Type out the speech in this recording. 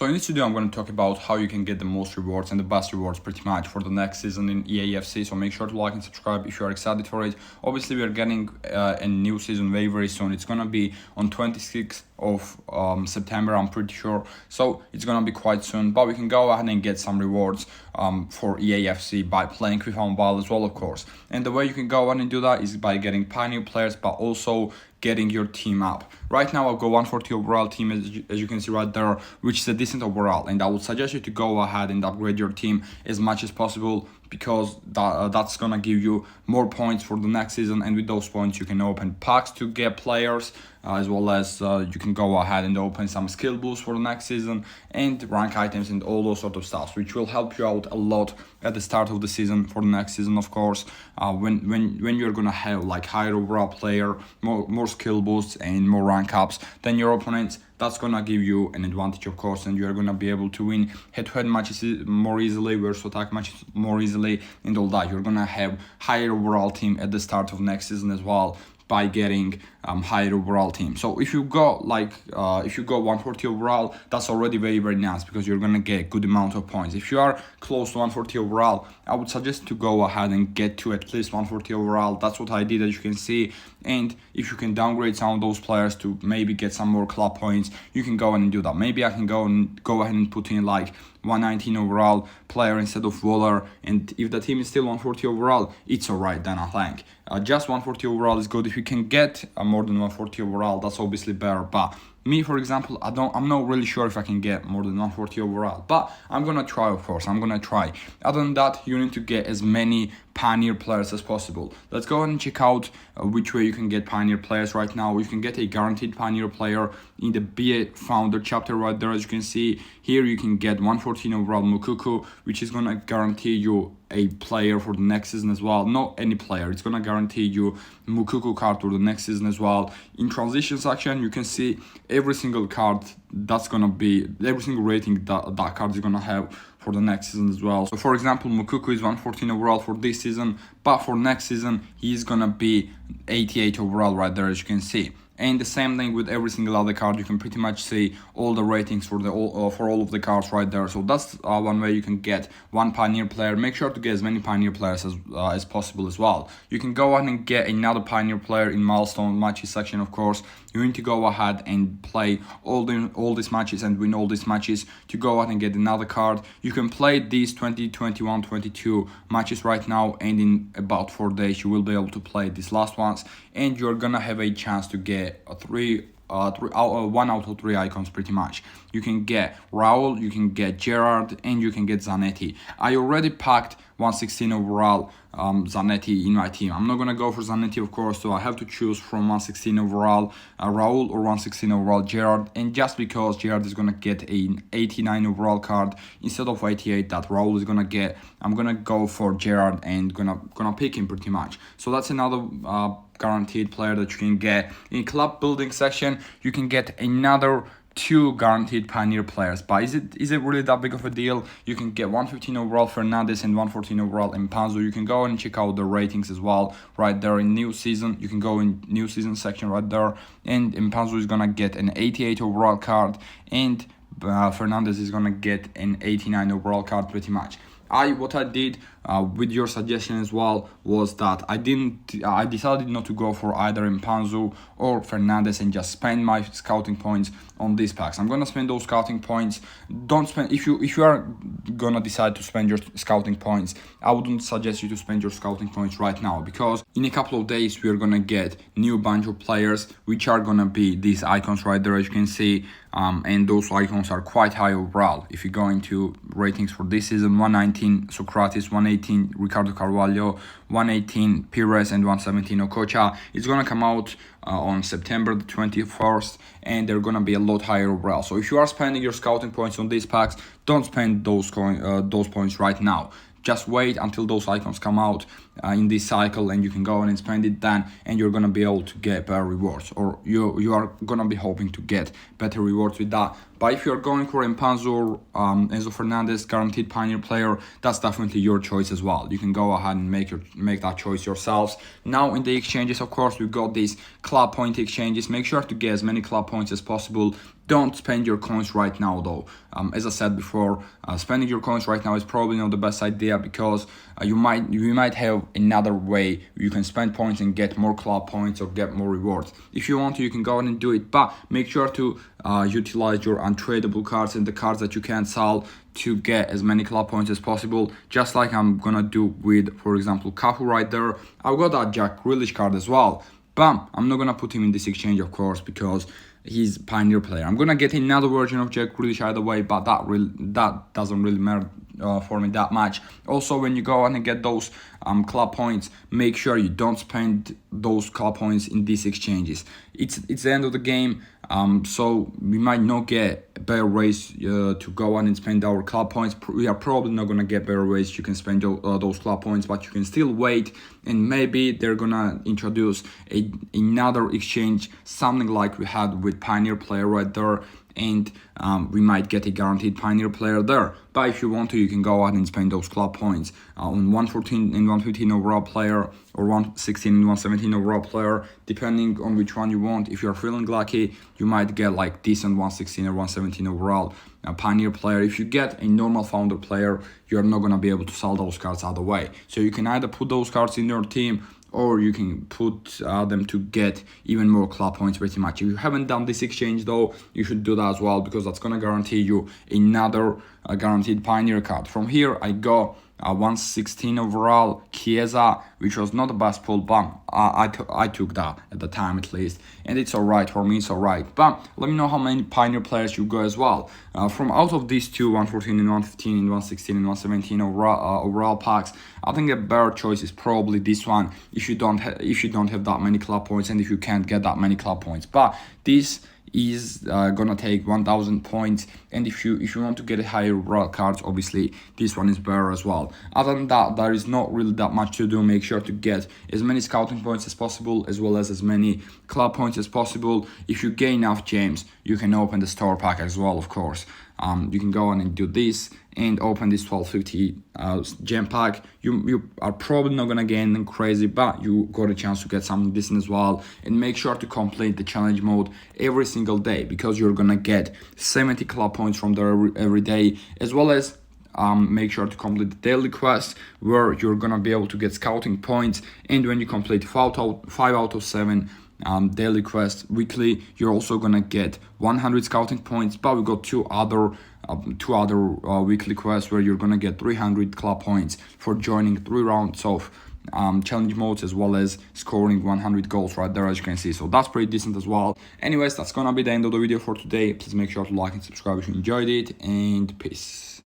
So in this video, I'm going to talk about how you can get the most rewards and the best rewards pretty much for the next season in EAFC. So make sure to like and subscribe if you are excited for it. Obviously, we are getting a new season very soon. It's going to be on 26th of September, I'm pretty sure. So it's going to be quite soon, but we can go ahead and get some rewards for EAFC by playing FIFA Mobile as well, of course. And the way you can go ahead and do that is by getting Pioneer players, but also getting your team up. Right now I've got 140 overall team as you can see right there, which is a decent overall, and I would suggest you to go ahead and upgrade your team as much as possible, because that's gonna give you more points for the next season, and with those points you can open packs to get players, as well as you can go ahead and open some skill boosts for the next season and rank items and all those sort of stuff, which will help you out a lot at the start of the season for the next season, of course, when you're gonna have like higher overall player, more skill boosts and more rank ups than your opponents. That's gonna give you an advantage, of course, and you're gonna be able to win head-to-head matches more easily, versus attack matches more easily, and all that. You're gonna have higher overall team at the start of next season as well, by getting higher overall team. So if you go 140 overall, that's already very nice, because you're gonna get a good amount of points. If you are close to 140 overall, I would suggest to go ahead and get to at least 140 overall. That's what I did, as you can see. And if you can downgrade some of those players to maybe get some more club points, you can go ahead and do that. Maybe I can go ahead and put in like 119 overall player instead of Waller, and if the team is still 140 overall, it's alright then, I think. Just 140 overall is good. If you can get more than 140 overall, that's obviously better. But me, for example, I'm not really sure if I can get more than 140 overall, but I'm gonna try, of course. I'm gonna try. Other than that, you need to get as many Pioneer players as possible. Let's go ahead and check out which way you can get Pioneer players right now. You can get a guaranteed Pioneer player in the BA Founder chapter right there. As you can see here, you can get 114 overall Mukuku, which is gonna guarantee you a player for the next season as well. Not any player, it's gonna guarantee you Mukuku card for the next season as well. In transition section, you can see every single card that's gonna be, every single rating that card is gonna have for the next season as well. So for example, Mukuku is 114 overall for this season, but for next season he's gonna be 88 overall right there, as you can see. And the same thing with every single other card. You can pretty much see all the ratings for all of the cards right there. So that's one way you can get one Pioneer player. Make sure to get as many Pioneer players as possible as well. You can go ahead and get another Pioneer player in milestone matches section, of course. You need to go ahead and play all these matches and win all these matches to go ahead and get another card. You can play these 20, 21, 22 matches right now, and in about 4 days you will be able to play these last ones, and you're gonna have a chance to get one out of three icons pretty much. You can get Raul, you can get Gerrard, and you can get Zanetti. I already packed 116 overall Zanetti in my team. I'm not gonna go for Zanetti, of course, so I have to choose from 116 overall Raul or 116 overall Gerrard, and just because Gerrard is gonna get an 89 overall card instead of 88 that Raul is gonna get, I'm gonna go for Gerrard and gonna pick him pretty much. So that's another guaranteed player that you can get. In club building section, you can get another 2 guaranteed Pioneer players, but is it really that big of a deal? You can get 115 overall Fernandes and 114 overall Mpanzu. You can go and check out the ratings as well right there in new season. You can go in new season section right there, and Mpanzu is gonna get an 88 overall card, and Fernandes is gonna get an 89 overall card pretty much. What I did with your suggestion as well was that I decided not to go for either Mpanzu or Fernandes and just spend my scouting points on these packs. I'm gonna spend those scouting points. Don't spend, if you are gonna decide to spend your scouting points, I wouldn't suggest you to spend your scouting points right now, because in a couple of days we are gonna get new bunch of players, which are gonna be these icons right there, as you can see, and those icons are quite high overall. If you go into ratings for this season, 119 Socrates, 118 Ricardo Carvalho, 118 Pires, and 117 Okocha. It's gonna come out on September the 21st, and they're gonna be a lot higher overall. So if you are spending your scouting points on these packs, don't spend those points right now. Just wait until those icons come out in this cycle, and you can go and spend it then, and you're gonna be able to get better rewards, or you are gonna be hoping to get better rewards with that. But if you're going for Mpanzu, Enzo Fernandez, guaranteed Pioneer player, that's definitely your choice as well. You can go ahead and make that choice yourselves. Now in the exchanges, of course, we've got these club point exchanges. Make sure to get as many club points as possible. Don't spend your coins right now though. As I said before, spending your coins right now is probably not the best idea, because you might have another way you can spend points and get more club points or get more rewards. If you want to, you can go ahead and do it, but make sure to utilize your untradeable cards and the cards that you can sell to get as many club points as possible, just like I'm gonna do with, for example, Cafu right there. I've got that Jack Grealish card as well, but I'm not gonna put him in this exchange, of course, because he's Pioneer player. I'm gonna get another version of Jack Grealish either way, but that doesn't really matter for me that much. Also, when you go and get those club points, make sure you don't spend those club points in these exchanges. It's the end of the game, so we might not get better ways to go on and spend our club points. We are probably not gonna get better ways you can spend those club points, but you can still wait, and maybe they're gonna introduce another exchange, something like we had with Pioneer player right there, and we might get a guaranteed Pioneer player there. But if you want to, you can go out and spend those club points on 114 and 115 overall player, or 116 and 117 overall player, depending on which one you want. If you're feeling lucky, you might get like decent 116 or 117 overall Pioneer player. If you get a normal founder player, you're not gonna be able to sell those cards either way. So you can either put those cards in your team, or you can put them to get even more club points pretty much. If you haven't done this exchange though, you should do that as well, because that's gonna guarantee you another guaranteed Pioneer card. From here, I got 116 overall Chiesa, which was not the best pull, but I took that at the time at least, and it's alright for me, it's alright. But let me know how many Pioneer players you go as well. From out of these two, 114 and 115 and 116 and 117 overall packs, I think a better choice is probably this one if you don't have that many club points, and if you can't get that many club points. But this is gonna take 1000 points, and if you want to get a higher overall cards, obviously this one is better as well. Other than that, there is not really that much to do. Make sure to get as many scouting points as possible, as well as many club points as possible. If you get enough gems, you can open the store pack as well, of course. You can go on and do this and open this 1250 gem pack. You are probably not gonna get anything crazy, but you got a chance to get something decent as well. And make sure to complete the challenge mode every single day, because you're gonna get 70 club points from there every day, as well as make sure to complete the daily quest, where you're gonna be able to get scouting points. And when you complete 5 out of 7 daily quest weekly, you're also gonna get 100 scouting points. But we got two other weekly quests where you're gonna get 300 club points for joining 3 rounds of challenge modes, as well as scoring 100 goals right there, as you can see. So that's pretty decent as well. Anyways, that's gonna be the end of the video for today. Please make sure to like and subscribe if you enjoyed it, and peace.